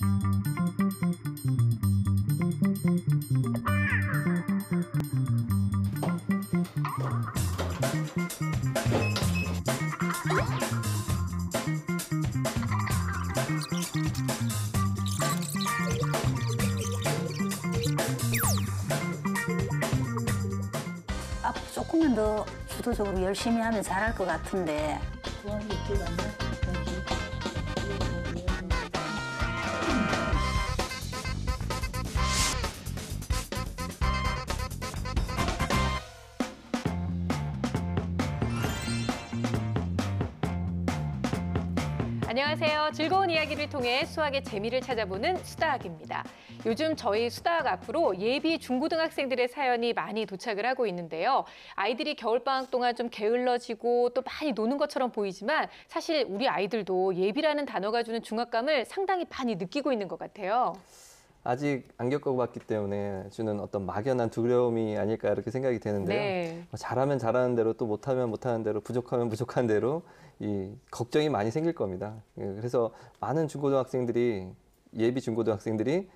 앞으로 조금만 더 주도적으로 열심히 하면 잘할 것 같은데. 안녕하세요. 즐거운 이야기를 통해 수학의 재미를 찾아보는 수다학입니다. 요즘 저희 수다학 앞으로 예비 중고등학생들의 사연이 많이 도착을 하고 있는데요. 아이들이 겨울방학 동안 좀 게을러지고 또 많이 노는 것처럼 보이지만 사실 우리 아이들도 예비라는 단어가 주는 중압감을 상당히 많이 느끼고 있는 것 같아요. 아직 안 겪어봤기 때문에 주는 어떤 막연한 두려움이 아닐까 이렇게 생각이 되는데요. 네. 잘하면 잘하는 대로 또 못하면 못하는 대로 부족하면 부족한 대로 이 걱정이 많이 생길 겁니다. 그래서 많은 중고등학생들이 예비 중고등학생들이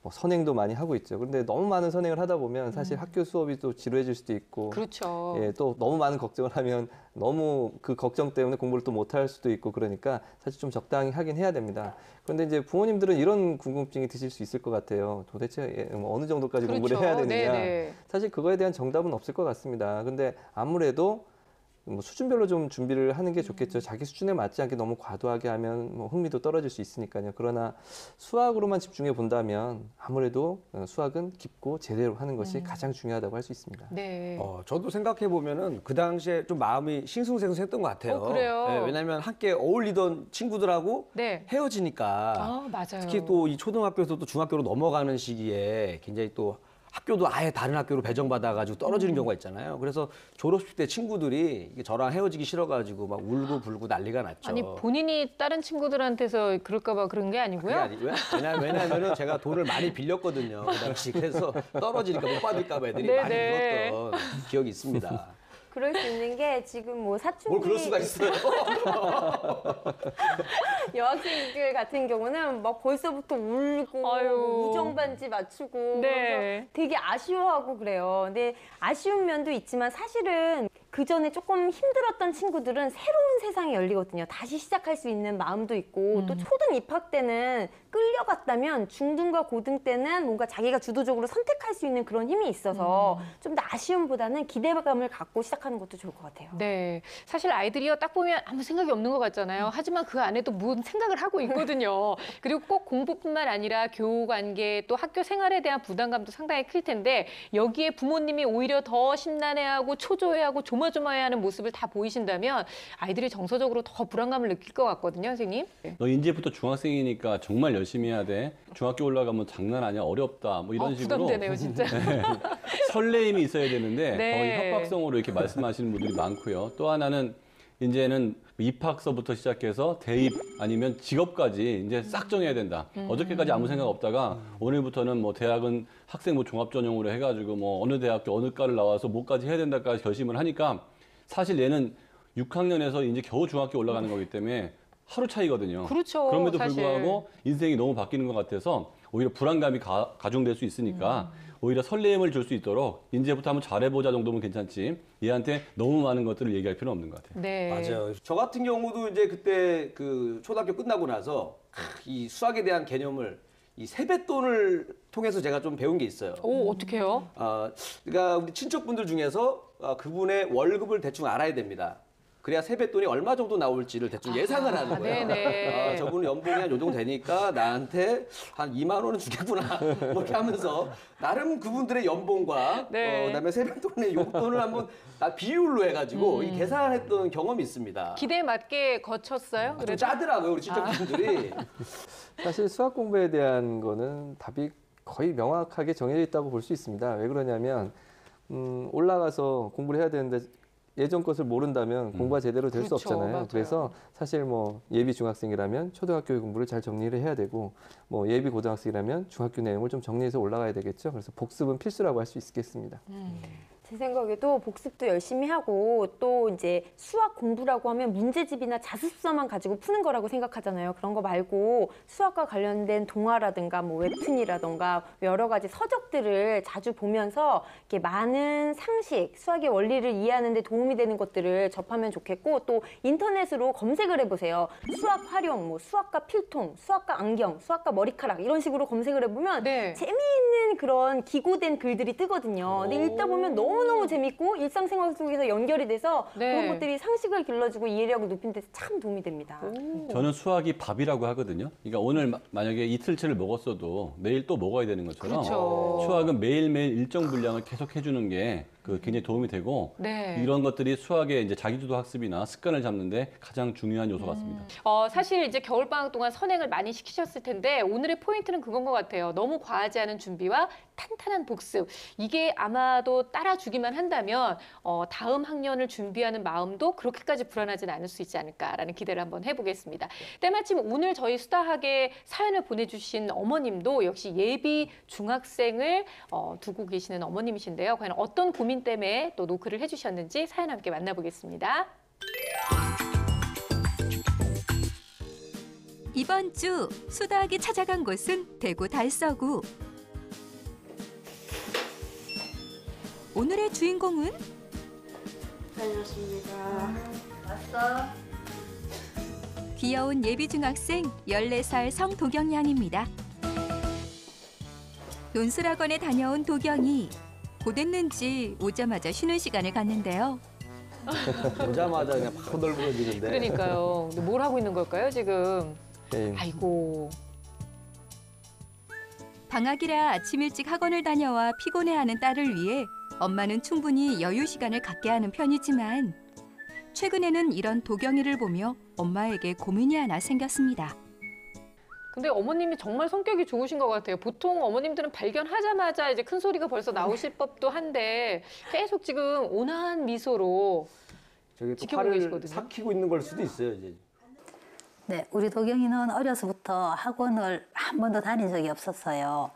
뭐 선행도 많이 하고 있죠. 그런데 너무 많은 선행을 하다 보면 사실 학교 수업이 또 지루해질 수도 있고, 그렇죠. 예, 또 너무 많은 걱정을 하면 너무 그 걱정 때문에 공부를 또 못할 수도 있고 그러니까 사실 좀 적당히 하긴 해야 됩니다. 그런데 이제 부모님들은 이런 궁금증이 드실 수 있을 것 같아요. 도대체 어느 정도까지 그렇죠. 공부를 해야 되느냐. 네네. 사실 그거에 대한 정답은 없을 것 같습니다. 근데 아무래도 뭐 수준별로 좀 준비를 하는 게 좋겠죠. 자기 수준에 맞지 않게 너무 과도하게 하면 뭐 흥미도 떨어질 수 있으니까요. 그러나 수학으로만 집중해 본다면 아무래도 수학은 깊고 제대로 하는 것이 가장 중요하다고 할 수 있습니다. 네. 저도 생각해 보면은 그 당시에 좀 마음이 싱숭생숭했던 것 같아요. 그래요? 네, 왜냐하면 함께 어울리던 친구들하고 네. 헤어지니까 맞아요. 특히 또 이 초등학교에서 또 중학교로 넘어가는 시기에 굉장히 또 학교도 아예 다른 학교로 배정받아가지고 떨어지는 경우가 있잖아요. 그래서 졸업식 때 친구들이 저랑 헤어지기 싫어가지고 막 울고 불고 난리가 났죠. 아니 본인이 다른 친구들한테서 그럴까 봐 그런 게 아니고요? 왜냐하면 제가 돈을 많이 빌렸거든요. 그 당시. 그래서 떨어지니까 못 받을까 봐 애들이 많이 네네. 울었던 기억이 있습니다. 그럴 수 있는 게 지금 뭐 사춘기 뭘 그럴 수가 있어요. 여학생들 같은 경우는 막 벌써부터 울고 아유. 뭐 우정 반지 맞추고 네. 그래서 되게 아쉬워하고 그래요. 근데 아쉬운 면도 있지만 사실은 그 전에 조금 힘들었던 친구들은 새로운 세상이 열리거든요. 다시 시작할 수 있는 마음도 있고 또 초등 입학 때는 끌려갔다면 중등과 고등 때는 뭔가 자기가 주도적으로 선택할 수 있는 그런 힘이 있어서 좀 더 아쉬움보다는 기대감을 갖고 시작하는 것도 좋을 것 같아요. 네. 사실 아이들이요, 딱 보면 아무 생각이 없는 것 같잖아요. 하지만 그 안에도 무슨 생각을 하고 있거든요. 그리고 꼭 공부뿐만 아니라 교우 관계 또 학교 생활에 대한 부담감도 상당히 클 텐데 여기에 부모님이 오히려 더 심란해하고 초조해하고 조마조마해하는 모습을 다 보이신다면 아이들이 정서적으로 더 불안감을 느낄 것 같거든요, 선생님. 너 이제부터 중학생이니까 정말 열심히 해야 돼. 중학교 올라가면 장난 아니야. 어렵다. 뭐 이런 식으로. 부담되네요, 진짜. 설레임이 있어야 되는데 네. 거의 협박성으로 이렇게 말씀하시는 분들이 많고요. 또 하나는 이제는 입학서부터 시작해서 대입 아니면 직업까지 이제 싹 정해야 된다. 어저께까지 아무 생각 없다가 오늘부터는 뭐 대학은 학생 뭐 종합 전형으로 해가지고 뭐 어느 대학교 어느 과를 나와서 뭐까지 해야 된다까지 결심을 하니까 사실 얘는 6학년에서 이제 겨우 중학교 올라가는 거기 때문에 하루 차이거든요. 그렇죠, 그럼에도 사실. 불구하고 인생이 너무 바뀌는 것 같아서 오히려 불안감이 가중될 수 있으니까 오히려 설렘을 줄 수 있도록 이제부터 한번 잘해보자 정도면 괜찮지 얘한테 너무 많은 것들을 얘기할 필요는 없는 것 같아요. 네. 맞아요. 저 같은 경우도 이제 그때 그 초등학교 끝나고 나서 이 수학에 대한 개념을 이 세뱃돈을 통해서 제가 좀 배운 게 있어요. 오, 어떡해요? 그러니까 우리 친척분들 중에서 그분의 월급을 대충 알아야 됩니다. 그래야 세뱃돈이 얼마 정도 나올지를 대충 예상을 하는 거예요. 네네. 저분은 연봉이 한 요 정도 되니까 나한테 한 2만 원은 주겠구나. 뭐 이렇게 하면서 나름 그분들의 연봉과 네. 그다음에 세뱃돈의 용돈을 한번 비율로 해가지고 이 계산했던 경험이 있습니다. 기대에 맞게 거쳤어요? 좀 짜더라고요, 우리 친척분들이. 사실 수학 공부에 대한 거는 답이 거의 명확하게 정해져 있다고 볼 수 있습니다. 왜 그러냐면 올라가서 공부를 해야 되는데 예전 것을 모른다면 공부가 제대로 될 수 그렇죠, 없잖아요. 맞아요. 그래서 사실 뭐 예비 중학생이라면 초등학교 공부를 잘 정리를 해야 되고 뭐 예비 고등학생이라면 중학교 내용을 좀 정리해서 올라가야 되겠죠. 그래서 복습은 필수라고 할 수 있겠습니다. 제 생각에도 복습도 열심히 하고 또 이제 수학 공부라고 하면 문제집이나 자습서만 가지고 푸는 거라고 생각하잖아요. 그런 거 말고 수학과 관련된 동화라든가 뭐 웹툰이라든가 여러 가지 서적들을 자주 보면서 이렇게 많은 상식, 수학의 원리를 이해하는 데 도움이 되는 것들을 접하면 좋겠고 또 인터넷으로 검색을 해보세요. 수학 활용, 뭐 수학과 필통, 수학과 안경, 수학과 머리카락 이런 식으로 검색을 해보면 네. 재미있는 그런 기고된 글들이 뜨거든요. 근데 읽다 보면 너무너무 재밌고 일상생활 속에서 연결이 돼서 네. 그런 것들이 상식을 길러주고 이해력을 높이는 데 참 도움이 됩니다. 저는 수학이 밥이라고 하거든요. 그러니까 오늘 만약에 이틀치를 먹었어도 내일 또 먹어야 되는 것처럼 그렇죠. 수학은 매일매일 일정 분량을 계속 해주는 게 굉장히 도움이 되고 네. 이런 것들이 수학의 이제 자기주도 학습이나 습관을 잡는데 가장 중요한 요소 같습니다. 사실 이제 겨울방학 동안 선행을 많이 시키셨을 텐데 오늘의 포인트는 그건 것 같아요. 너무 과하지 않은 준비와 탄탄한 복습. 이게 아마도 따라주기만 한다면 다음 학년을 준비하는 마음도 그렇게까지 불안하진 않을 수 있지 않을까라는 기대를 한번 해보겠습니다. 때마침 오늘 저희 수다학에 사연을 보내주신 어머님도 역시 예비 중학생을 두고 계시는 어머님이신데요. 과연 어떤 고민 때문에 또 노크를 해주셨는지 사연 함께 만나보겠습니다. 이번 주 수다학이 찾아간 곳은 대구 달서구. 오늘의 주인공은 귀여운 예비 중학생 14살 성도경 양입니다. 논술학원에 다녀온 도경이 고됐는지 오자마자 쉬는 시간을 갖는데요. 오자마자 그냥 바로 널브러지는데. 그러니까요. 근데 뭘 하고 있는 걸까요, 지금? 네. 아이고. 방학이라 아침 일찍 학원을 다녀와 피곤해하는 딸을 위해 엄마는 충분히 여유 시간을 갖게 하는 편이지만 최근에는 이런 도경이를 보며 엄마에게 고민이 하나 생겼습니다. 근데 어머님이 정말 성격이 좋으신 것 같아요. 보통 어머님들은 발견하자마자 이제 큰 소리가 벌써 나오실 법도 한데 계속 지금 온화한 미소로 저기 또 지켜보고 팔을 계시거든요. 삭히고 있는 걸 수도 있어요, 이제. 네, 우리 도경이는 어려서부터 학원을 한 번도 다닌 적이 없었어요.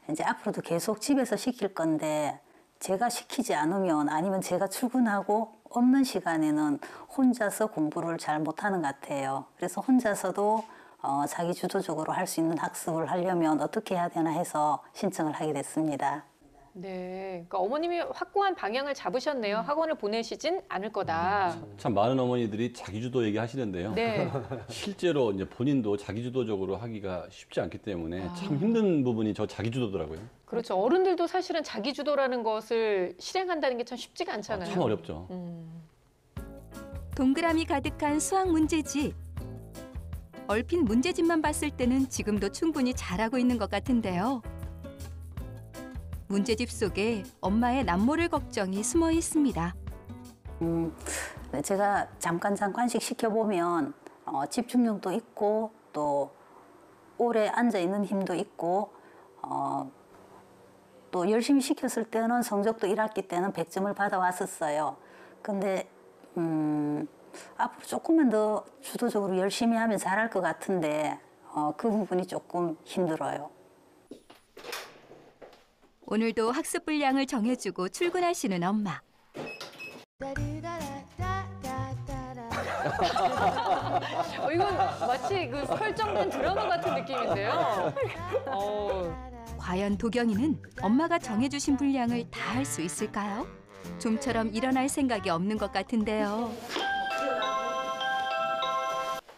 이제 앞으로도 계속 집에서 시킬 건데 제가 시키지 않으면 아니면 제가 출근하고 없는 시간에는 혼자서 공부를 잘 못하는 것 같아요. 그래서 혼자서도 자기 주도적으로 할 수 있는 학습을 하려면 어떻게 해야 되나 해서 신청을 하게 됐습니다. 네, 그러니까 어머님이 확고한 방향을 잡으셨네요. 학원을 보내시진 않을 거다. 참 많은 어머니들이 자기주도 얘기하시는데요. 네, 실제로 이제 본인도 자기주도적으로 하기가 쉽지 않기 때문에 참 힘든 부분이 저 자기주도더라고요. 그렇죠. 어른들도 사실은 자기 주도라는 것을 실행한다는 게 참 쉽지가 않잖아요. 참 어렵죠. 동그라미 가득한 수학 문제집. 얼핏 문제집만 봤을 때는 지금도 충분히 잘하고 있는 것 같은데요. 문제집 속에 엄마의 남모를 걱정이 숨어 있습니다. 제가 잠깐씩 시켜보면 집중력도 있고 또 오래 앉아있는 힘도 있고 또 열심히 시켰을 때는 성적도 1학기 때는 100점을 받아왔었어요. 근데 앞으로 조금만 더 주도적으로 열심히 하면 잘할 것 같은데 그 부분이 조금 힘들어요. 오늘도 학습 분량을 정해주고 출근하시는 엄마. 이건 마치 그 설정된 드라마 같은 느낌인데요. 과연 도경이는 엄마가 정해주신 분량을 다 할 수 있을까요? 좀처럼 일어날 생각이 없는 것 같은데요.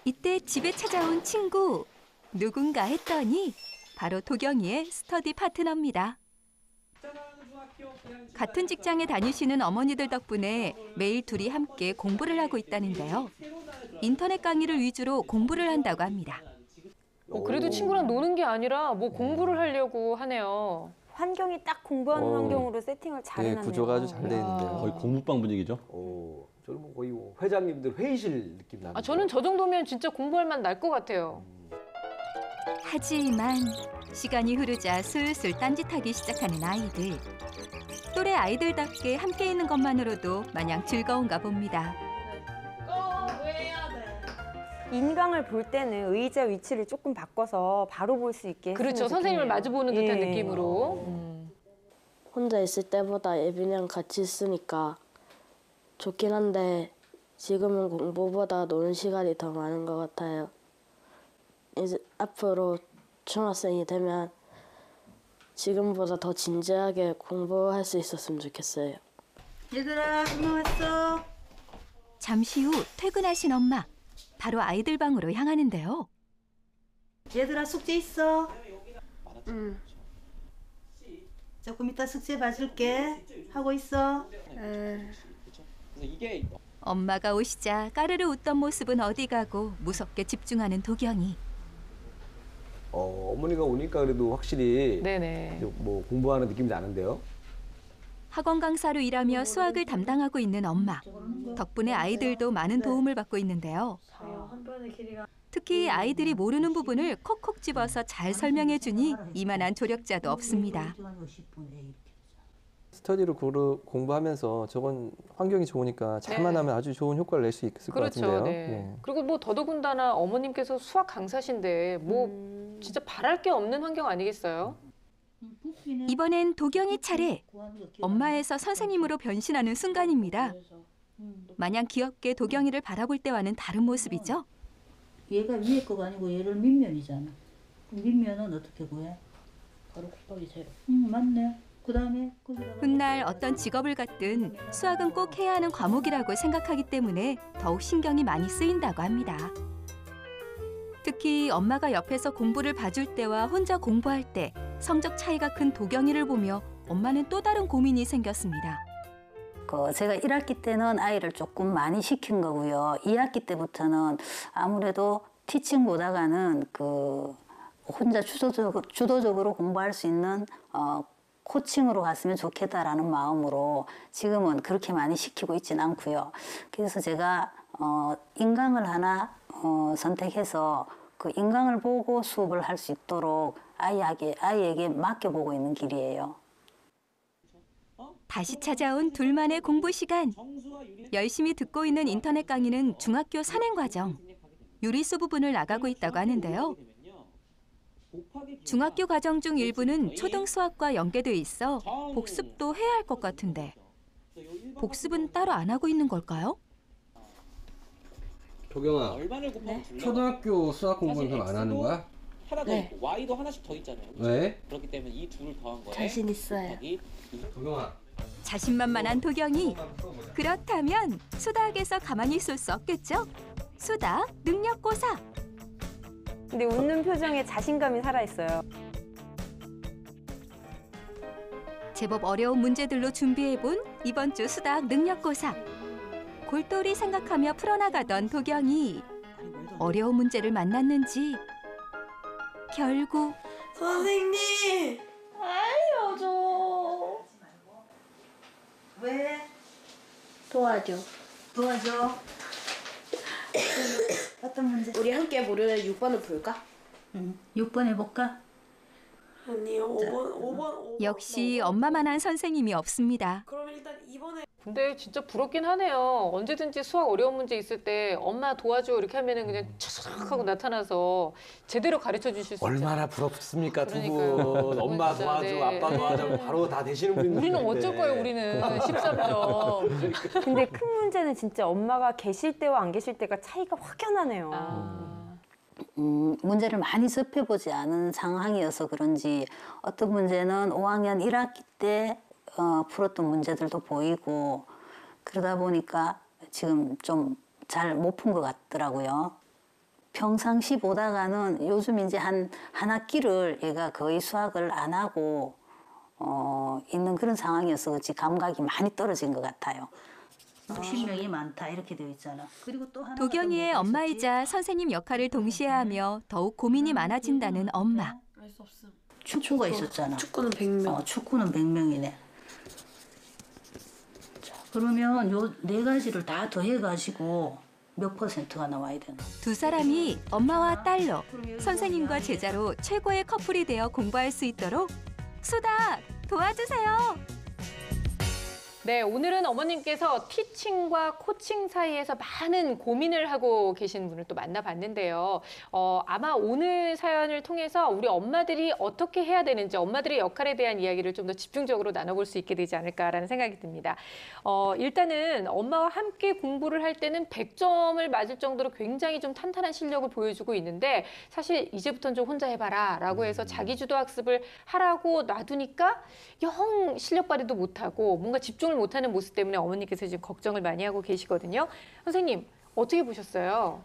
이때 집에 찾아온 친구. 누군가 했더니 바로 도경이의 스터디 파트너입니다. 같은 직장에 다니시는 어머니들 덕분에 매일 둘이 함께 공부를 하고 있다는데요. 인터넷 강의를 위주로 공부를 한다고 합니다. 그래도 친구랑 노는 게 아니라 뭐 공부를 하려고 하네요. 환경이 딱 공부하는 환경으로 세팅을 잘 예, 해놨네요. 구조가 아주 잘 돼 있는데요. 거의 공부방 분위기죠. 저는 뭐 거의 회장님들 회의실 느낌 나는. 저는 저 정도면 진짜 공부할 만 날 것 같아요. 하지만 시간이 흐르자 슬슬 딴짓하기 시작하는 아이들. 또래 아이들답게 함께 있는 것만으로도 마냥 즐거운가 봅니다. 인강을 볼 때는 의자 위치를 조금 바꿔서 바로 볼 수 있게 그렇죠. 했으면 선생님을 좋겠네요. 마주보는 듯한 예. 느낌으로. 혼자 있을 때보다 예빈이랑 같이 있으니까 좋긴 한데 지금은 공부보다 노는 시간이 더 많은 것 같아요. 이제 앞으로 중학생이 되면 지금보다 더 진지하게 공부할 수 있었으면 좋겠어요. 얘들아, 엄마 왔어. 잠시 후 퇴근하신 엄마. 바로 아이들 방으로 향하는데요. 얘들아, 숙제 있어. 응. 조금 이따 숙제 봐줄게. 하고 있어. 엄마가 오시자 까르르 웃던 모습은 어디 가고 무섭게 집중하는 도경이. 어머니가 오니까 그래도 확실히 네네. 뭐 공부하는 느낌이 나는데요. 학원 강사로 일하며 수학을 담당하고 있는 엄마. 덕분에 아이들도 많은 도움을 받고 있는데요. 특히 아이들이 모르는 부분을 콕콕 집어서 잘 설명해 주니 이만한 조력자도 없습니다. 스터디로 공부하면서 저건 환경이 좋으니까 잘만 네. 하면 아주 좋은 효과를 낼 수 있을 것 그렇죠. 같은데요. 네. 네. 그리고 뭐 더더군다나 어머님께서 수학 강사신데 뭐 진짜 바랄 게 없는 환경 아니겠어요? 이번엔 도경이 차례. 엄마에서 선생님으로 변신하는 순간입니다. 마냥 귀엽게 도경이를 바라볼 때와는 다른 모습이죠. 얘가 위에 거가 아니고 얘를 밑면이잖아. 그럼 밑면은 어떻게 구해? 바로 곱하기 0. 응, 맞네. 그다음에 거기다가 훗날 어떤 직업을 갖든 수학은 꼭 해야 하는 과목이라고 생각하기 때문에 더욱 신경이 많이 쓰인다고 합니다. 특히 엄마가 옆에서 공부를 봐줄 때와 혼자 공부할 때 성적 차이가 큰 도경이를 보며 엄마는 또 다른 고민이 생겼습니다. 제가 1학기 때는 아이를 조금 많이 시킨 거고요. 2학기 때부터는 아무래도 티칭 보다가는 혼자 주도적으로 공부할 수 있는 코칭으로 갔으면 좋겠다라는 마음으로 지금은 그렇게 많이 시키고 있지는 않고요. 그래서 제가 인강을 하나 선택해서 그 인강을 보고 수업을 할 수 있도록 아이에게 맡겨보고 있는 길이에요. 다시 찾아온 둘만의 공부 시간. 열심히 듣고 있는 인터넷 강의는 중학교 선행과정. 유리수 부분을 나가고 있다고 하는데요. 중학교 과정 중 일부는 초등 수학과 연계돼 있어 복습도 해야 할 것 같은데 복습은 따로 안 하고 있는 걸까요? 도경아, 초등학교 수학 공부는 그럼 안 하는 거야? 하나 더 있고 y도 하나씩 더 있잖아요. 그렇죠? 왜? 그렇기 때문에 이 둘을 더한 거예요. 자신 있어요. 도경아. 자신만만한 도경이. 그렇다면 수다학에서 가만히 있을 수 없겠죠? 수다 능력고사. 근데 웃는 표정에 자신감이 살아있어요. 제법 어려운 문제들로 준비해본 이번 주 수다학 능력고사. 골똘히 생각하며 풀어나가던 도경이 어려운 문제를 만났는지 결국 선생님! 알려줘. 왜? 도와줘. 도와줘. 어떤 문제? 우리 함께 모르는 6번을 풀까? 6번 해볼까? 아니요, 5번. 역시 엄마만한 선생님이 없습니다. 그럼 일단 2번에 근데 진짜 부럽긴 하네요. 언제든지 수학 어려운 문제 있을 때 엄마 도와줘 이렇게 하면은 그냥 차삭 하고 나타나서 제대로 가르쳐 주실 수 있잖아요. 얼마나 부럽습니까 두 그러니까요. 분. 엄마 진짜, 도와줘, 네. 아빠 도와줘 바로 다 되시는 분인데. 우리는 어쩔 거예요, 우리는. 13점. 근데 큰 문제는 진짜 엄마가 계실 때와 안 계실 때가 차이가 확연하네요. 문제를 많이 접해보지 않은 상황이어서 그런지 어떤 문제는 5학년 1학기 때 풀었던 문제들도 보이고 그러다 보니까 지금 좀 잘 못 푼 것 같더라고요. 평상시 보다가는 요즘 이제 한 학기를 얘가 거의 수학을 안 하고 있는 그런 상황이어서 그렇지 감각이 많이 떨어진 것 같아요. 60명이 많다 이렇게 되어 있잖아. 그리고 또 하나 도경이의 엄마이자 선생님 역할을 동시에 하며 더욱 고민이 많아진다는 엄마. 축구가 있었잖아. 축구는 100명. 축구는 100명이네. 그러면 요 네 가지를 다 더해가지고 몇 퍼센트가 나와야 되나? 두 사람이 엄마와 딸로 선생님과 제자로 최고의 커플이 되어 공부할 수 있도록 수다 도와주세요. 네, 오늘은 어머님께서 티칭과 코칭 사이에서 많은 고민을 하고 계신 분을 또 만나봤는데요. 아마 오늘 사연을 통해서 우리 엄마들이 어떻게 해야 되는지, 엄마들의 역할에 대한 이야기를 좀 더 집중적으로 나눠볼 수 있게 되지 않을까라는 생각이 듭니다. 일단은 엄마와 함께 공부를 할 때는 100점을 맞을 정도로 굉장히 좀 탄탄한 실력을 보여주고 있는데, 사실 이제부터는 좀 혼자 해봐라 라고 해서 자기주도 학습을 하라고 놔두니까 영 실력 발휘도 못하고 뭔가 집중을 못하는 모습 때문에 어머니께서 지금 걱정을 많이 하고 계시거든요. 선생님, 어떻게 보셨어요?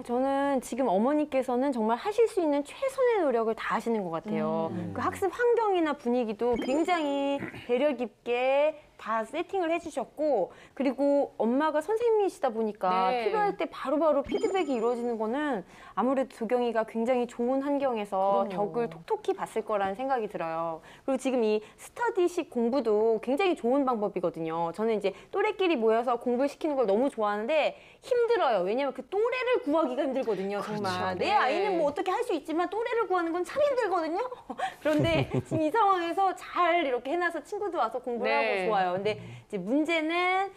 저는 지금 어머니께서는 정말 하실 수 있는 최선의 노력을 다 하시는 것 같아요. 그 학습 환경이나 분위기도 굉장히 배려 깊게 다 세팅을 해주셨고, 그리고 엄마가 선생님이시다 보니까 네. 필요할 때 바로바로 피드백이 이루어지는 거는 아무래도 도경이가 굉장히 좋은 환경에서 그럼요. 덕을 톡톡히 봤을 거라는 생각이 들어요. 그리고 지금 이 스터디식 공부도 굉장히 좋은 방법이거든요. 저는 이제 또래끼리 모여서 공부를 시키는 걸 너무 좋아하는데 힘들어요. 왜냐면 그 또래를 구하기가 힘들거든요. 정말. 그렇죠. 내 네. 아이는 뭐 어떻게 할 수 있지만 또래를 구하는 건 참 힘들거든요. 그런데 지금 이 상황에서 잘 이렇게 해놔서 친구도 와서 공부를 네. 하고 좋아요. 근데 이제 문제는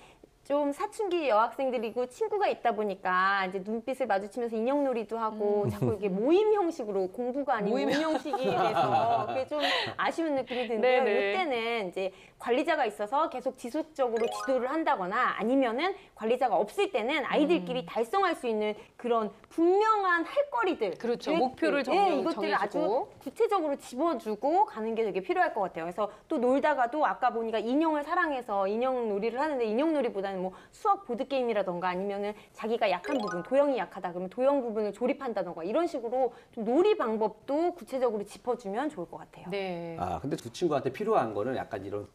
좀 사춘기 여학생들이고 친구가 있다 보니까 이제 눈빛을 마주치면서 인형놀이도 하고 자꾸 이게 모임 형식으로 공부가 아닌 모임 형식이 돼서 그게 좀 아쉬운 느낌이 드는데요. 네네. 이때는 이제 관리자가 있어서 계속 지속적으로 지도를 한다거나 아니면은 관리자가 없을 때는 아이들끼리 달성할 수 있는 그런 분명한 할 거리들, 그렇죠. 계획들, 목표를 이것들을 아주 정해주고. 구체적으로 집어주고 가는 게 되게 필요할 것 같아요. 그래서 또 놀다가도 아까 보니까 인형을 사랑해서 인형 놀이를 하는데 인형 놀이보다는 뭐 수학 보드 게임이라던가 아니면은 자기가 약한 부분, 도형이 약하다 그러면 도형 부분을 조립한다던가 이런 식으로 좀 놀이 방법도 구체적으로 짚어주면 좋을 것 같아요. 네. 아, 근데 그 친구한테 필요한 거는 약간 이런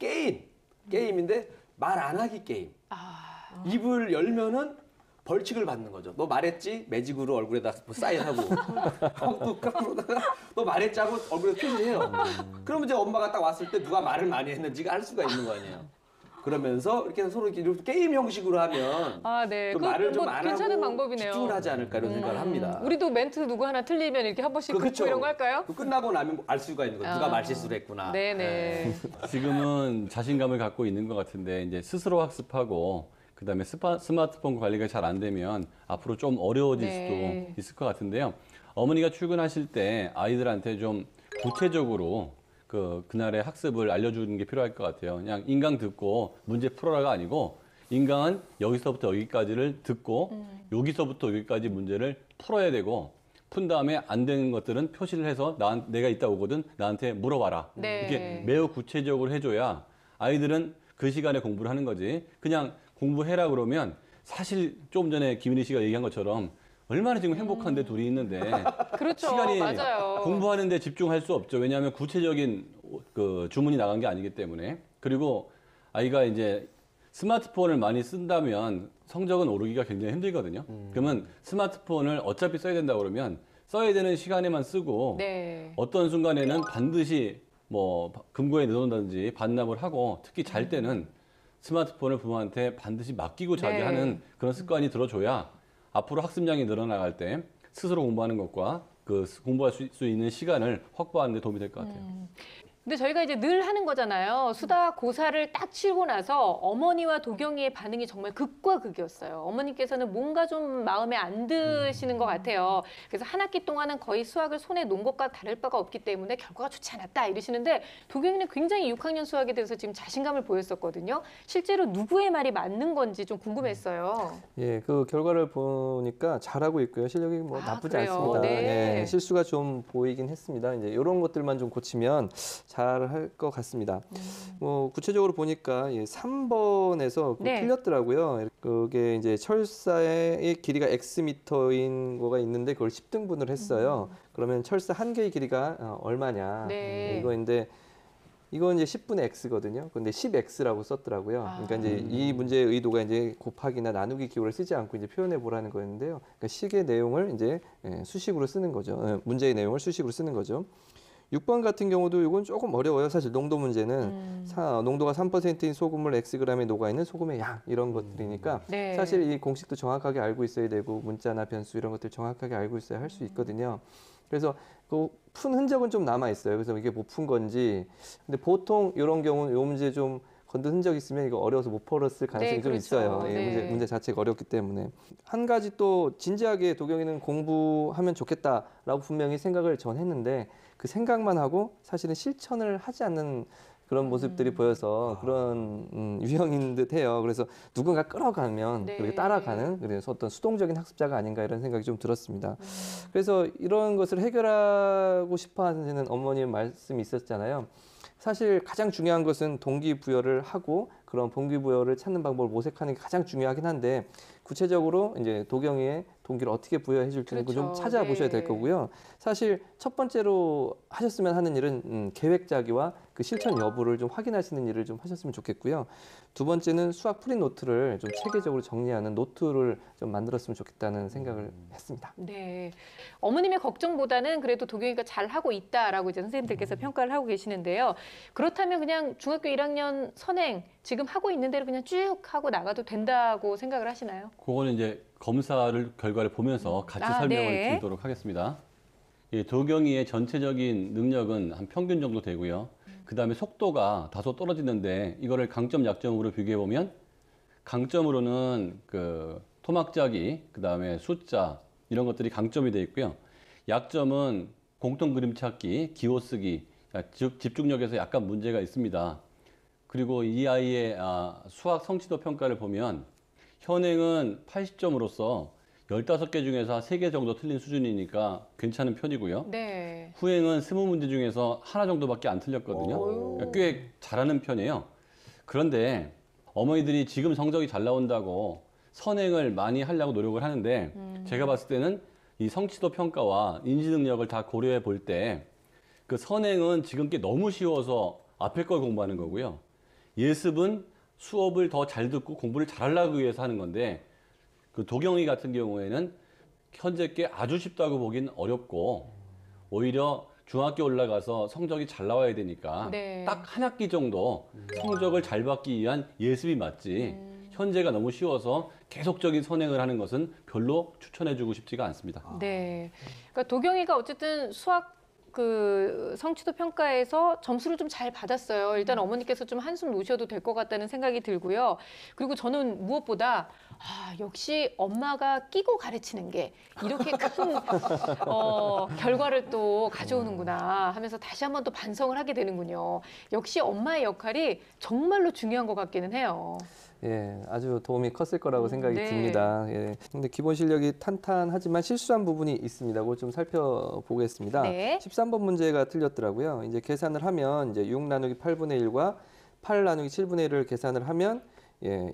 게임인데 말 안 하기 게임. 입을 열면은 벌칙을 받는 거죠. 너 말했지? 매직으로 얼굴에다 사인하고. 또 그러다가 너 말했지 하고 얼굴에 표시해요. 그러면 이제 엄마가 딱 왔을 때 누가 말을 많이 했는지가 알 수가 있는 거 아니에요. 그러면서 이렇게 서로 이렇게 게임 형식으로 하면 아, 네. 또 그거 말을 좀 뭐 안 괜찮은 하고 방법이네요. 집중을 하지 않을까 이런 생각을 합니다. 우리도 멘트 누구 하나 틀리면 이렇게 한 번씩 긋고 이런 거 할까요? 그 끝나고 나면 알 수가 있는 거예요. 누가 말실수를 했구나. 네네. 지금은 자신감을 갖고 있는 것 같은데 이제 스스로 학습하고 그다음에 스마트폰 관리가 잘 안 되면 앞으로 좀 어려워질 네. 수도 있을 것 같은데요. 어머니가 출근하실 때 아이들한테 좀 구체적으로 그날의 학습을 알려주는 게 필요할 것 같아요. 그냥 인강 듣고 문제 풀어라가 아니고 인강은 여기서부터 여기까지를 듣고 여기서부터 여기까지 문제를 풀어야 되고 푼 다음에 안 되는 것들은 표시를 해서 내가 이따 오거든 나한테 물어봐라. 네. 이렇게 매우 구체적으로 해줘야 아이들은 그 시간에 공부를 하는 거지. 그냥 공부해라 그러면 사실 조금 전에 김인희 씨가 얘기한 것처럼 얼마나 지금 행복한데 둘이 있는데 그렇죠. 시간이 맞아요. 공부하는데 집중할 수 없죠. 왜냐하면 구체적인 그 주문이 나간 게 아니기 때문에. 그리고 아이가 이제 스마트폰을 많이 쓴다면 성적은 오르기가 굉장히 힘들거든요. 그러면 스마트폰을 어차피 써야 된다 그러면 써야 되는 시간에만 쓰고 네. 어떤 순간에는 반드시 뭐 금고에 넣어놓는다든지 반납을 하고 특히 잘 때는 스마트폰을 부모한테 반드시 맡기고 자게 네. 하는 그런 습관이 들어줘야 앞으로 학습량이 늘어나갈 때 스스로 공부하는 것과 그 공부할 수 있는 시간을 확보하는 데 도움이 될 것 같아요. 근데 저희가 이제 늘 하는 거잖아요. 수다 고사를 딱 치르고 나서 어머니와 도경이의 반응이 정말 극과 극이었어요. 어머니께서는 뭔가 좀 마음에 안 드시는 것 같아요. 그래서 한 학기 동안은 거의 수학을 손에 놓은 것과 다를 바가 없기 때문에 결과가 좋지 않았다 이러시는데 도경이는 굉장히 6학년 수학에 대해서 지금 자신감을 보였었거든요. 실제로 누구의 말이 맞는 건지 좀 궁금했어요. 예, 그 결과를 보니까 잘하고 있고요. 실력이 뭐 아, 나쁘지 그래요? 않습니다. 네. 예, 실수가 좀 보이긴 했습니다. 이제 이런 것들만 좀 고치면 잘 할 것 같습니다. 뭐 구체적으로 보니까 3번에서 네. 틀렸더라고요. 그게 이제 철사의 길이가 X미터인 거가 있는데 그걸 10등분을 했어요. 그러면 철사 한 개의 길이가 얼마냐? 네. 이거인데 이건 이제 10분의 x거든요. 근데 10x라고 썼더라고요. 그러니까 이제 이 문제의 의도가 이제 곱하기나 나누기 기호를 쓰지 않고 이제 표현해 보라는 거였는데요. 그러니까 식의 내용을 이제 수식으로 쓰는 거죠. 문제의 내용을 수식으로 쓰는 거죠. 6번 같은 경우도 이건 조금 어려워요. 사실 농도 문제는 농도가 3%인 소금을 xg에 녹아 있는 소금의 양 이런 것들이니까 네. 사실 이 공식도 정확하게 알고 있어야 되고 문자나 변수 이런 것들 정확하게 알고 있어야 할 수 있거든요. 그래서 그 푼 흔적은 좀 남아 있어요. 그래서 이게 못 푼 건지. 근데 보통 이런 경우는 이 문제 좀 건든 흔적이 있으면 이거 어려워서 못 풀었을 가능성이 네, 좀 그렇죠. 있어요. 예, 네. 문제 자체가 어렵기 때문에. 한 가지 또 진지하게 도경이는 공부하면 좋겠다라고 분명히 생각을 전 했는데 그 생각만 하고 사실은 실천을 하지 않는 그런 모습들이 보여서 그런 유형인 듯해요. 그래서 누군가 끌어가면 네. 그렇게 따라가는 그래서 어떤 수동적인 학습자가 아닌가 이런 생각이 좀 들었습니다. 그래서 이런 것을 해결하고 싶어하는 어머님 말씀이 있었잖아요. 사실 가장 중요한 것은 동기부여를 하고 그런 동기부여를 찾는 방법을 모색하는 게 가장 중요하긴 한데 구체적으로 이제 도경이의 동기를 어떻게 부여해 줄지는 그렇죠. 좀 찾아보셔야 될 네. 거고요. 사실 첫 번째로 하셨으면 하는 일은 계획 짜기와 그 실천 여부를 좀 확인하시는 일을 좀 하셨으면 좋겠고요. 두 번째는 수학 풀이 노트를 좀 체계적으로 정리하는 노트를 좀 만들었으면 좋겠다는 생각을 했습니다. 네. 어머님의 걱정보다는 그래도 도경이가 잘하고 있다라고 이제 선생님들께서 평가를 하고 계시는데요. 그렇다면 그냥 중학교 1학년 선행 지금 하고 있는 대로 그냥 쭉 하고 나가도 된다고 생각을 하시나요? 그거는 이제 검사를 결과를 보면서 같이 설명을 네. 드리도록 하겠습니다. 이 도경이의 전체적인 능력은 한 평균 정도 되고요. 그다음에 속도가 다소 떨어지는데 이거를 강점 약점으로 비교해 보면 강점으로는 그 토막짜기, 그다음에 숫자 이런 것들이 강점이 돼 있고요. 약점은 공통 그림 찾기, 기호 쓰기, 즉 집중력에서 약간 문제가 있습니다. 그리고 이 아이의 수학 성취도 평가를 보면 현행은 80점으로서 15개 중에서 3개 정도 틀린 수준이니까 괜찮은 편이고요. 네. 후행은 20문제 중에서 하나 정도밖에 안 틀렸거든요. 그러니까 꽤 잘하는 편이에요. 그런데 어머니들이 지금 성적이 잘 나온다고 선행을 많이 하려고 노력을 하는데 제가 봤을 때는 이 성취도 평가와 인지 능력을 다 고려해 볼 때 그 선행은 지금 게 너무 쉬워서 앞에 걸 공부하는 거고요. 예습은 수업을 더 잘 듣고 공부를 잘하려고 위해서 하는 건데 그 도경이 같은 경우에는 현재 게 아주 쉽다고 보긴 어렵고 오히려 중학교 올라가서 성적이 잘 나와야 되니까 네. 딱 한 학기 정도 성적을 잘 받기 위한 예습이 맞지 현재가 너무 쉬워서 계속적인 선행을 하는 것은 별로 추천해주고 싶지가 않습니다. 네. 그러니까 도경이가 어쨌든 수학 그 성취도 평가에서 점수를 좀 잘 받았어요. 일단 어머니께서 좀 한숨 놓으셔도 될 것 같다는 생각이 들고요. 그리고 저는 무엇보다 역시 엄마가 끼고 가르치는 게 이렇게 큰 결과를 또 가져오는구나 하면서 다시 한번 또 반성을 하게 되는군요. 역시 엄마의 역할이 정말로 중요한 것 같기는 해요. 예, 아주 도움이 컸을 거라고 생각이 네. 듭니다. 예. 근데 기본 실력이 탄탄하지만 실수한 부분이 있습니다. 그걸 좀 살펴보겠습니다. 네. 13번 문제가 틀렸더라고요. 이제 계산을 하면 이제 6 나누기 8분의 1과 8 나누기 7분의 1을 계산을 하면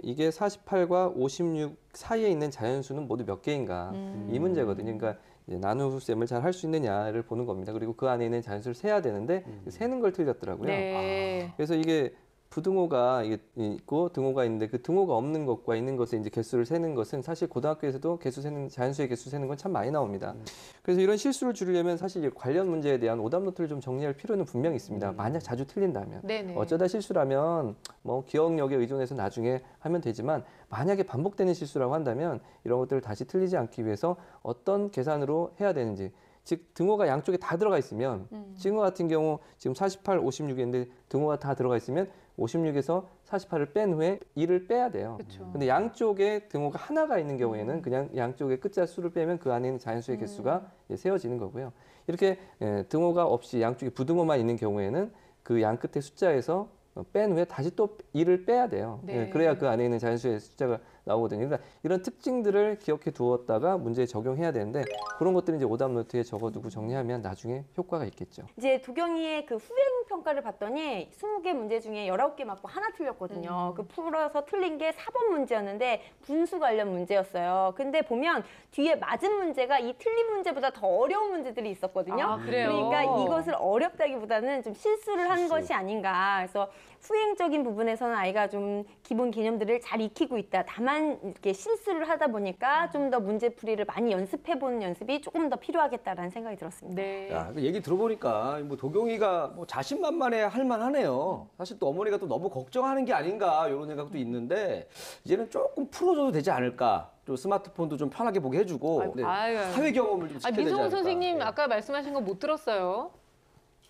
이게 48과 56 사이에 있는 자연수는 모두 몇 개인가 이 문제거든요. 그러니까 이제 나눗셈을 잘 할 수 있느냐를 보는 겁니다. 그리고 그 안에 있는 자연수를 세야 되는데 세는 걸 틀렸더라고요. 네. 그래서 이게 부등호가 있고 등호가 있는데 그 등호가 없는 것과 있는 것의 이제 개수를 세는 것은 사실 고등학교에서도 개수 세는 자연수의 개수 세는 건 참 많이 나옵니다. 그래서 이런 실수를 줄이려면 사실 이제 관련 문제에 대한 오답 노트를 좀 정리할 필요는 분명히 있습니다. 만약 자주 틀린다면 네네. 어쩌다 실수라면 뭐 기억력에 의존해서 나중에 하면 되지만 만약에 반복되는 실수라고 한다면 이런 것들을 다시 틀리지 않기 위해서 어떤 계산으로 해야 되는지 즉 등호가 양쪽에 다 들어가 있으면 지금 같은 경우 지금 48, 56인데 등호가 다 들어가 있으면 56에서 48을 뺀 후에 2를 빼야 돼요. 그렇죠. 근데 양쪽에 등호가 하나가 있는 경우에는 그냥 양쪽에 끝자 수를 빼면 그 안에 있는 자연수의 개수가 이제 세워지는 거고요. 이렇게 등호가 없이 양쪽에 부등호만 있는 경우에는 그 양 끝에 숫자에서 뺀 후에 다시 또 2를 빼야 돼요. 네. 그래야 그 안에 있는 자연수의 숫자가 나오거든요. 그러니까 이런 특징들을 기억해 두었다가 문제에 적용해야 되는데 그런 것들은 이제 오답 노트에 적어두고 정리하면 나중에 효과가 있겠죠. 이제 도경이의 그 후행 평가를 봤더니 20개 문제 중에 19개 맞고 하나 틀렸거든요. 그 풀어서 틀린 게 4번 문제였는데 분수 관련 문제였어요. 근데 보면 뒤에 맞은 문제가 이 틀린 문제보다 더 어려운 문제들이 있었거든요. 아, 그래요? 그러니까 이것을 어렵다기보다는 좀 실수를 한 것이 아닌가. 그래서 후행적인 부분에서는 아이가 좀 기본 개념들을 잘 익히고 있다. 다만 이렇게 실수를 하다 보니까 좀 더 문제풀이를 많이 연습해보는 연습이 조금 더 필요하겠다라는 생각이 들었습니다. 네. 야, 그 얘기 들어보니까 뭐 도경이가 뭐 자신만만해 할 만하네요. 사실 또 어머니가 또 너무 걱정하는 게 아닌가 이런 생각도 있는데 이제는 조금 풀어줘도 되지 않을까. 좀 스마트폰도 좀 편하게 보게 해주고 아유. 사회 경험을 좀 시켜야 되지 민성훈 않을까. 선생님 예. 아까 말씀하신 거 못 들었어요.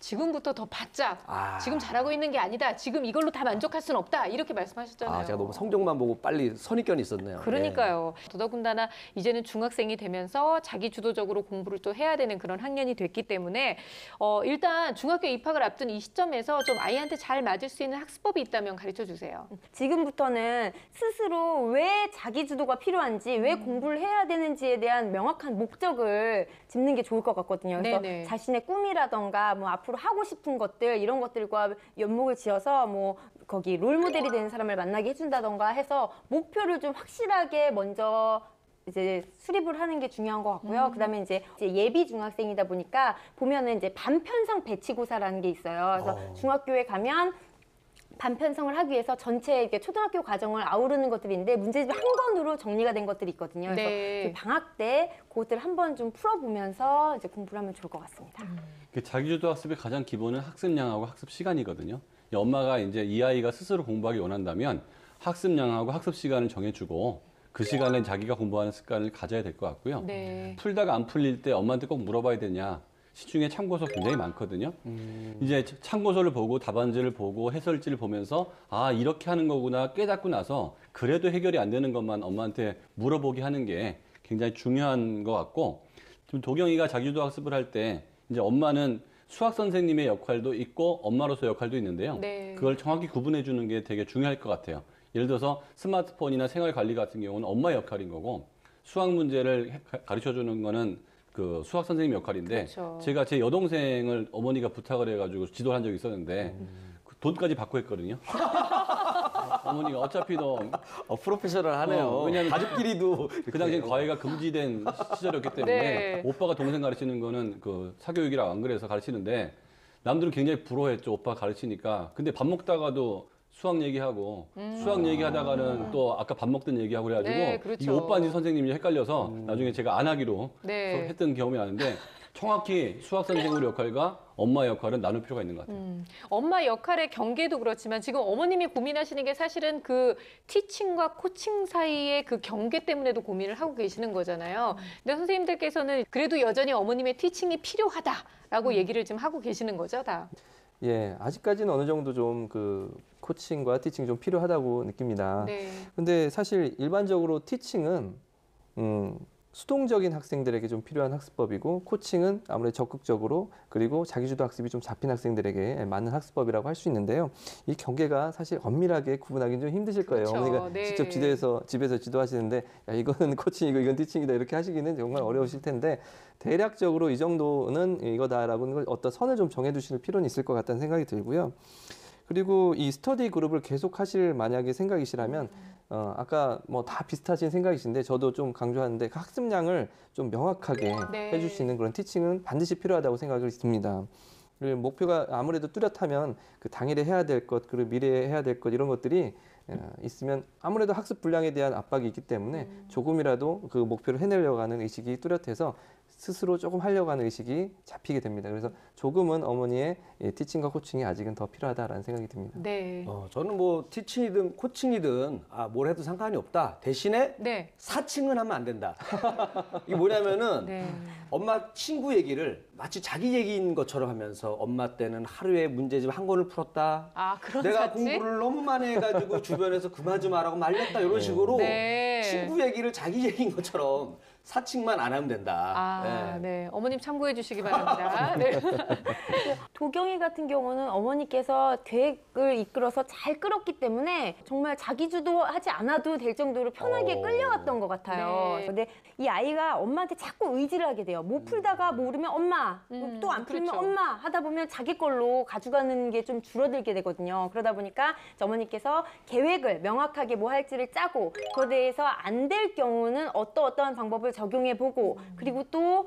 지금부터 더 바짝 아. 지금 잘하고 있는 게 아니다. 지금 이걸로 다 만족할 수는 없다. 이렇게 말씀하셨잖아요. 아, 제가 너무 성적만 보고 빨리 선입견이 있었네요. 그러니까요. 더더군다나 이제는 중학생이 되면서 자기 주도적으로 공부를 또 해야 되는 그런 학년이 됐기 때문에 일단 중학교 입학을 앞둔 이 시점에서 좀 아이한테 잘 맞을 수 있는 학습법이 있다면 가르쳐 주세요. 지금부터는 스스로 왜 자기 주도가 필요한지, 왜 공부를 해야 되는지에 대한 명확한 목적을 짚는 게 좋을 것 같거든요. 그래서 네네. 자신의 꿈이라던가 뭐 앞으로 하고 싶은 것들 이런 것들과 연목을 지어서 뭐 거기 롤모델이 되는 사람을 만나게 해준다던가 해서 목표를 좀 확실하게 먼저 이제 수립을 하는 게 중요한 것 같고요. 그다음에 이제 예비 중학생이다 보니까 보면은 이제 반편성 배치고사라는 게 있어요. 그래서 중학교에 가면 반편성을 하기 위해서 전체 이렇게 초등학교 과정을 아우르는 것들인데 문제집이 한 권으로 정리가 된 것들이 있거든요. 그래서 네. 그 방학 때 그것들 한번 좀 풀어보면서 이제 공부를 하면 좋을 것 같습니다. 자기주도 학습의 가장 기본은 학습량하고 학습 시간이거든요. 엄마가 이제 이 아이가 스스로 공부하기 원한다면 학습량하고 학습 시간을 정해주고 그 시간에 자기가 공부하는 습관을 가져야 될 것 같고요. 네. 풀다가 안 풀릴 때 엄마한테 꼭 물어봐야 되냐. 시중에 참고서 굉장히 많거든요. 이제 참고서를 보고 답안지를 보고 해설지를 보면서 아 이렇게 하는 거구나 깨닫고 나서 그래도 해결이 안 되는 것만 엄마한테 물어보게 하는 게 굉장히 중요한 것 같고 지금 도경이가 자기주도 학습을 할 때 이제 엄마는 수학 선생님의 역할도 있고 엄마로서 역할도 있는데요. 네. 그걸 정확히 구분해 주는 게 되게 중요할 것 같아요. 예를 들어서 스마트폰이나 생활 관리 같은 경우는 엄마의 역할인 거고 수학 문제를 가르쳐 주는 거는 그 수학 선생님 역할인데 그렇죠. 제가 제 여동생을 어머니가 부탁을 해가지고 지도를 한 적이 있었는데 그 돈까지 받고 했거든요. 어머니가 어차피 너 프로페셔널하네요. 왜냐하면 가족끼리도 그 당시엔 과외가 금지된 시절이었기 때문에 네. 오빠가 동생 가르치는 거는 그 사교육이라고 안 그래서 가르치는데 남들은 굉장히 부러워했죠. 오빠 가르치니까. 근데 밥 먹다가도 수학 얘기하고 수학 얘기하다가는 또 아까 밥 먹던 얘기하고 그래가지고 네, 그렇죠. 이게 오빠인지 선생님인지 헷갈려서 나중에 제가 안 하기로 네. 했던 경험이 나는데 정확히 수학 선생님의 역할과 엄마의 역할은 나눌 필요가 있는 것 같아요. 엄마 역할의 경계도 그렇지만 지금 어머님이 고민하시는 게 사실은 그 티칭과 코칭 사이의 그 경계 때문에도 고민을 하고 계시는 거잖아요. 근데 선생님들께서는 그래도 여전히 어머님의 티칭이 필요하다라고 얘기를 지금 하고 계시는 거죠, 다. 예, 아직까지는 어느 정도 좀 그 코칭과 티칭이 좀 필요하다고 느낍니다. 네. 근데 사실 일반적으로 티칭은 수동적인 학생들에게 좀 필요한 학습법이고 코칭은 아무래도 적극적으로 그리고 자기주도 학습이 좀 잡힌 학생들에게 맞는 학습법이라고 할 수 있는데요. 이 경계가 사실 엄밀하게 구분하기는 좀 힘드실 거예요. 그렇죠. 어머니가 네. 직접 집에서 지도하시는데 야, 이거는 코칭이고 이건 티칭이다 이렇게 하시기는 정말 어려우실 텐데 대략적으로 이 정도는 이거다라고 걸 어떤 선을 좀 정해두실 필요는 있을 것 같다는 생각이 들고요. 그리고 이 스터디 그룹을 계속 하실 만약에 생각이시라면 아까 뭐 다 비슷하신 생각이신데 저도 좀 강조하는데 그 학습량을 좀 명확하게 네. 해줄 수 있는 그런 티칭은 반드시 필요하다고 생각을 듭니다. 그리고 목표가 아무래도 뚜렷하면 그 당일에 해야 될 것, 그리고 미래에 해야 될 것 이런 것들이 있으면 아무래도 학습 분량에 대한 압박이 있기 때문에 조금이라도 그 목표를 해내려고 하는 의식이 뚜렷해서 스스로 조금 하려고 하는 의식이 잡히게 됩니다. 그래서 조금은 어머니의 티칭과 코칭이 아직은 더 필요하다라는 생각이 듭니다. 네. 저는 뭐 티칭이든 코칭이든 뭘 해도 상관이 없다. 대신에 네. 사칭은 하면 안 된다. 이게 뭐냐면은 네. 엄마 친구 얘기를 마치 자기 얘기인 것처럼 하면서 엄마 때는 하루에 문제집 한 권을 풀었다. 아, 그런 내가 사치? 공부를 너무 많이 해가지고 주변에서 그만 좀 하라고 말렸다 이런 식으로 네. 친구 얘기를 자기 얘기인 것처럼 사칭만 안 하면 된다. 아, 네. 네. 어머님 참고해 주시기 바랍니다. 네. 도경이 같은 경우는 어머니께서 계획을 이끌어서 잘 끌었기 때문에 정말 자기주도하지 않아도 될 정도로 편하게 끌려갔던 것 같아요. 네. 근데 이 아이가 엄마한테 자꾸 의지를 하게 돼요. 못 풀다가 모르면 엄마, 또 안 풀면 그렇죠. 엄마 하다 보면 자기 걸로 가져가는 게 좀 줄어들게 되거든요. 그러다 보니까 어머니께서 계획을 명확하게 뭐 할지를 짜고 그거에 대해서 안 될 경우는 어떠한 방법을 적용해보고 그리고 또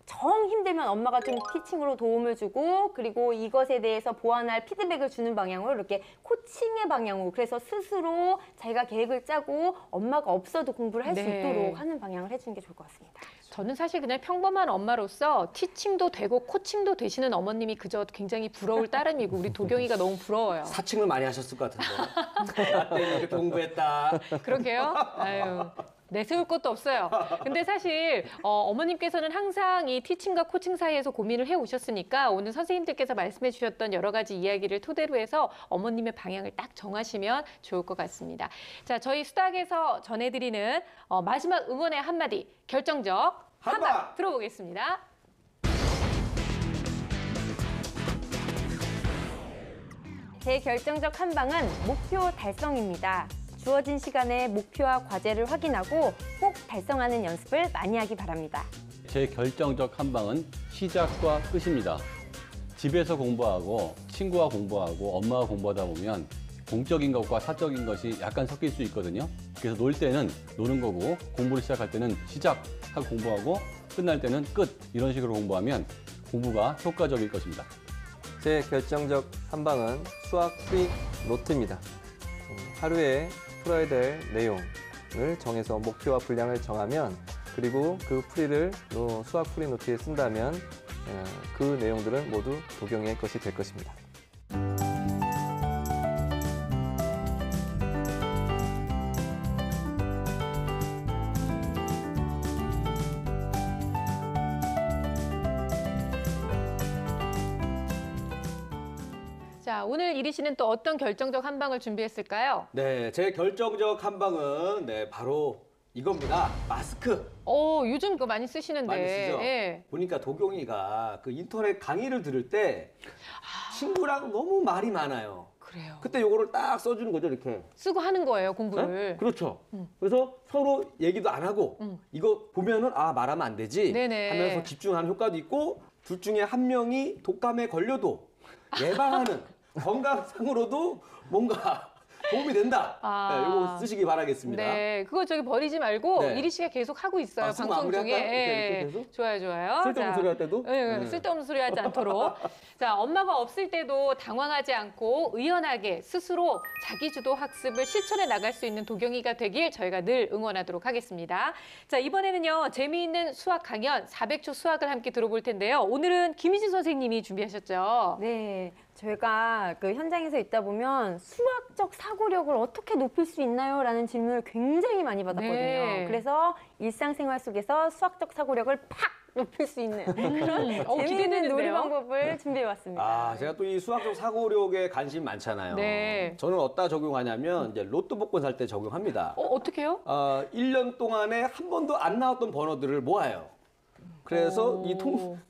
정 힘들면 엄마가 좀 티칭으로 도움을 주고 그리고 이것에 대해서 보완할 피드백을 주는 방향으로 이렇게 코칭의 방향으로 그래서 스스로 자기가 계획을 짜고 엄마가 없어도 공부를 할 수 네. 있도록 하는 방향을 해주는 게 좋을 것 같습니다. 저는 사실 그냥 평범한 엄마로서 티칭도 되고 코칭도 되시는 어머님이 그저 굉장히 부러울 따름이고 우리 도경이가 너무 부러워요. 사칭을 많이 하셨을 것 같은데. 나 때문에 이렇게 공부했다. 그러게요. 아유. 내세울 것도 없어요. 근데 사실 어머님께서는 항상 이 티칭과 코칭 사이에서 고민을 해오셨으니까 오늘 선생님들께서 말씀해 주셨던 여러 가지 이야기를 토대로 해서 어머님의 방향을 딱 정하시면 좋을 것 같습니다. 자, 저희 수닥에서 전해드리는 마지막 응원의 한마디, 결정적 한방 들어보겠습니다. 제 결정적 한방은 목표 달성입니다. 주어진 시간에 목표와 과제를 확인하고 꼭 달성하는 연습을 많이 하기 바랍니다. 제 결정적 한방은 시작과 끝입니다. 집에서 공부하고 친구와 공부하고 엄마가 공부하다 보면 공적인 것과 사적인 것이 약간 섞일 수 있거든요. 그래서 놀 때는 노는 거고 공부를 시작할 때는 시작하고 공부하고 끝날 때는 끝, 이런 식으로 공부하면 공부가 효과적일 것입니다. 제 결정적 한방은 수학 프리 노트입니다. 하루에 풀어야 될 내용을 정해서 목표와 분량을 정하면, 그리고 그 풀이를 수학 프리 노트에 쓴다면 그 내용들은 모두 도경의 것이 될 것입니다. 자, 오늘 이리 씨는 또 어떤 결정적 한방을 준비했을까요? 네, 제 결정적 한방은 바로 이겁니다. 마스크. 요즘 그거 많이 쓰시는데. 많이 쓰죠? 예. 보니까 도경이가 그 인터넷 강의를 들을 때 친구랑 너무 말이 많아요. 그래요. 그때 요거를 딱 써주는 거죠, 이렇게. 쓰고 하는 거예요, 공부를. 네? 그렇죠. 그래서 서로 얘기도 안 하고 이거 보면은 말하면 안 되지 네네. 하면서 집중하는 효과도 있고, 둘 중에 한 명이 독감에 걸려도 예방하는 건강상으로도 뭔가 도움이 된다. 네, 이거 쓰시기 바라겠습니다. 네, 그거 저기 버리지 말고 네. 이리 씨가 계속 하고 있어요, 쓰고 방송 중에. 마무리할까요? 이렇게 예. 계속? 좋아요, 좋아요. 쓸데없는 소리 할 때도? 네, 쓸데없는 소리 하지 않도록. 자, 엄마가 없을 때도 당황하지 않고 의연하게 스스로 자기주도 학습을 실천해 나갈 수 있는 도경이가 되길 저희가 늘 응원하도록 하겠습니다. 자, 이번에는요, 재미있는 수학 강연 400초 수학을 함께 들어볼 텐데요. 오늘은 김희진 선생님이 준비하셨죠? 네, 저희가 그 현장에서 있다 보면 수학적 사고력을 어떻게 높일 수 있나요? 라는 질문을 굉장히 많이 받았거든요. 네. 그래서 일상생활 속에서 수학적 사고력을 팍 높일 수 있는 그런 재미있는 기대되는데요? 놀이 방법을 준비해왔습니다. 제가 또 이 수학적 사고력에 관심 많잖아요. 네. 저는 어디다 적용하냐면 이제 로또 복권 살 때 적용합니다. 어떻게요? 1년 동안에 한 번도 안 나왔던 번호들을 모아요. 그래서 이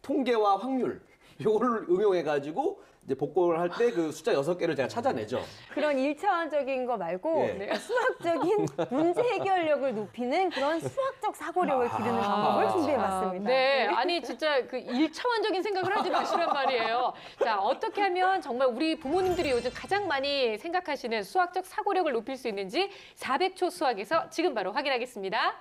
통계와 확률 요거를 응용해가지고 이제 복권을 할 때 그 숫자 6개를 제가 찾아내죠. 그런 1차원적인 거 말고 예. 수학적인 문제 해결력을 높이는 그런 수학적 사고력을 기르는 방법을 준비해봤습니다. 네, 아니 진짜 그 1차원적인 생각을 하지 마시란 말이에요. 자, 어떻게 하면 정말 우리 부모님들이 요즘 가장 많이 생각하시는 수학적 사고력을 높일 수 있는지 400초 수학에서 지금 바로 확인하겠습니다.